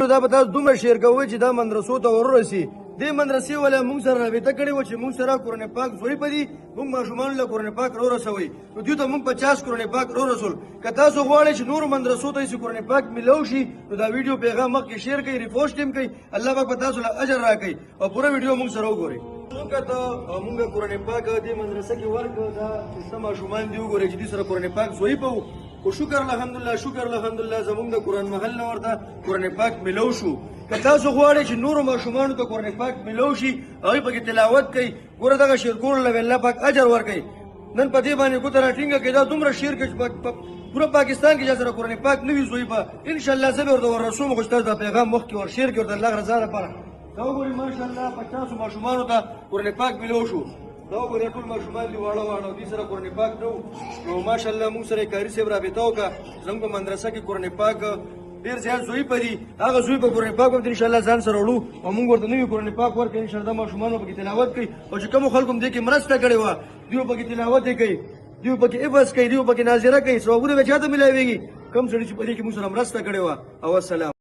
دا به تاسو دومره شیر کوئ چې دا مدرسو ته وررسي. دې مدرسې والا موږ سره رابطه کړې وه چې موږ سره قرآن پاک ضعیفه دي، موږ ماشومانو له قرآن پاک راورسوئ. نو دوی ته موږ 50 قرآن پاک راورسول. که تاسو غواړئ چې نورو مدرسو ته یې قرآن پاک میلاو شي نو دا ویډیو پیغام مخکې شیر کړئ، ریپوسټ هم کړئ. الله پاک به تاسو له اجر راکړي او پوره ویډیو موږ سره وګورئ. موږ ته موږ قرآن پاک دې مدرسه کې ورکړ، دا چې ماشومان دي وګورئ چې دوی سره قرآن پاک ضعیفه وو. خو شکر الحمدلله، شکر الحمدلله زموږ د قرآن محل نه ورته قرآن پاک میلاو شو. که تاسو غواړئ چې نورو ماشومانو ته قرآن پاک میلاو شي، هغوی پکې تلاوت کوي، ګوره دغه شعر کولو له الله پاک اجر ورکوي. نن په دې باندې ګوته راټینګه کړئ، دا دومره شعر کوي چې پوره پاکستان کې چا سره قرآن پاک نه وي ضعیفه، انشاءالله زه به ورته ورسوم. خو چې تاسو دا پیغام مخکې ورشیر کړئ ورته الله رضا لپاره. دا وګورئ ماشاءالله 50 ماشومانو ته قرآن پاک میلاو شو. دا وګورئ ټول ماشومان دي واړه واړه، دوی سره قرآن پاک نه و. نو ماشاءالله موږ سره قاري صاحب رابطه وکړه. زموږ په مدرسه کې قرآن پاک ډېر زیات ضعیفه دي، هغه ضعیفه قرآن پاک به انشاءالله ځان سره وړو او موږ ورته نوي قرآن پاک ورکړو. انشاءالله ماشومان به پکې تلاوت کوي او چې کومو خلکو هم دې کې مرسته کړې وه دوی پکې تلاوت یې کوي، دوی پکې عبس کوي، دوی پکې ناظره کوي. ثوابونه به چاته میلاویږي؟ کوم سړي چې په دې کې موږ سره مرسته کړې وه. او السلام.